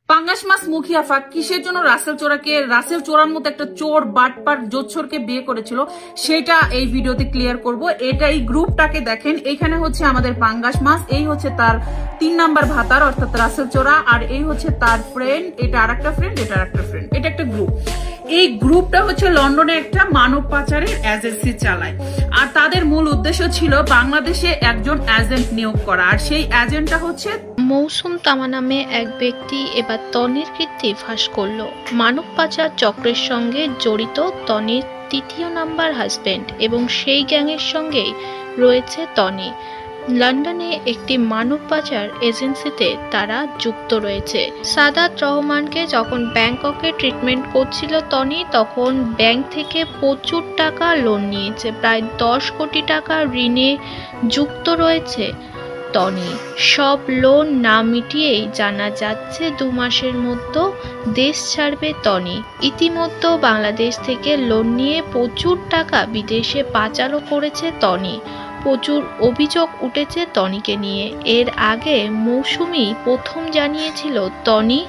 পাঙ্গাস মাছ মুখিয়াফা কিসের জন্য রাসেল চোরার মতো একটা চোর বাটপার জোচ্ছরকে বিয়ে করেছিল সেটা এই ভিডিওতে ক্লিয়ার করব। এটা এই গ্রুপটাকে দেখেন, এখানে হচ্ছে আমাদের পাঙ্গাস মাছ, এই হচ্ছে তার 3 নাম্বার ভাতার অর্থাৎ রাসেল চোরা, আর এই হচ্ছে তার ফ্রেন্ড, এটা আরেকটা ফ্রেন্ড, এটা আরেকটা ফ্রেন্ড, এটা একটা গ্রুপ। এই গ্রুপটা হচ্ছে লন্ডনে একটা মানব পাচারের এজেন্সি চালায়, আর তাদের মূল উদ্দেশ্য ছিল বাংলাদেশে একজন এজেন্ট নিয়োগ করা, আর সেই এজেন্টটা হচ্ছে মৌসুম তামা নামে এক ব্যক্তি এবার তনির কীর্তি ফাঁস করল। মানব পাচার চক্রের সঙ্গে জড়িত তনির 3য় নাম্বার হাজবেন্ড এবং সেই গ্যাংয়ের সঙ্গেই রয়েছে তনি। লন্ডনে একটি মানব পাচার এজেন্সিতে তারা যুক্ত রয়েছে। সাদাত রহমানকে যখন ব্যাংককে ট্রিটমেন্ট করছিল তনি, তখন ব্যাংক থেকে প্রচুর টাকা লোন নিয়েছে, প্রায় 10 কোটি টাকা ঋণে যুক্ত রয়েছে তনি। সব লোন না মিটিয়েই জানা যাচ্ছে 2 মাসের মধ্যে দেশ ছাড়বে তনি। ইতিমধ্যে বাংলাদেশ থেকে লোন নিয়ে প্রচুর টাকা বিদেশে পাচারও করেছে তনি। প্রচুর অভিযোগ উঠেছে তনিকে নিয়ে। এর আগে মৌসুমি প্রথম জানিয়েছিল তনি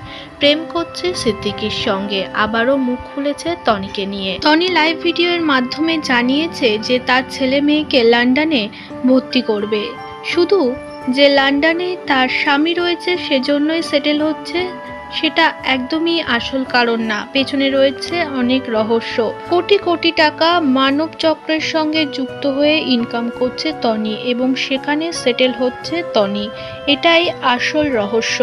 প্রেম করছে সিদ্দিকীর সঙ্গে, আবারও মুখ খুলেছে তনিকে নিয়ে। তনি লাইভ ভিডিওর মাধ্যমে জানিয়েছে যে তার ছেলে মেয়েকে লন্ডনে ভর্তি করবে, শুধু যে লন্ডনে তার স্বামী রয়েছে সেজন্যই সেটেল হচ্ছে সেটা একদমই আসল কারণ না, পেছনে রয়েছে অনেক রহস্য। কোটি কোটি টাকা মানব চক্রের সঙ্গে যুক্ত হয়ে ইনকাম করছে তনি এবং সেখানে সেটেল হচ্ছে তনি, এটাই আসল রহস্য।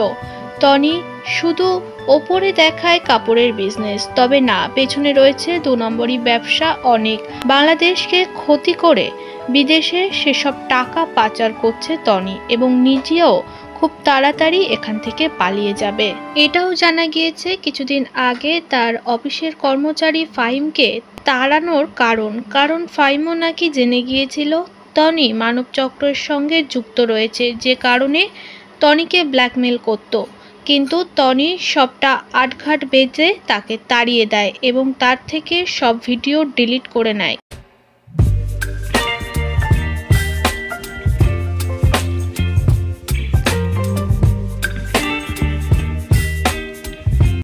তনি শুধু ওপরে দেখায় কাপড়ের বিজনেস, তবে না, পেছনে রয়েছে 2 নম্বরই ব্যবসা অনেক। বাংলাদেশকে ক্ষতি করে বিদেশে সেসব টাকা পাচার করছে তনি এবং নিজেও খুব তাড়াতাড়ি এখান থেকে পালিয়ে যাবে। এটাও জানা গিয়েছে কিছুদিন আগে তার অফিসের কর্মচারী ফাহিমকে তাড়ানোর কারণ ফাহিমও নাকি জেনে গিয়েছিল তনি মানব চক্রের সঙ্গে যুক্ত রয়েছে, যে কারণে তনিকে ব্ল্যাকমেল করত। কিন্তু তনি সবটা আটঘাট বেঁধে তাকে তাড়িয়ে দেয় এবং তার থেকে সব ভিডিও ডিলিট করে নেয়।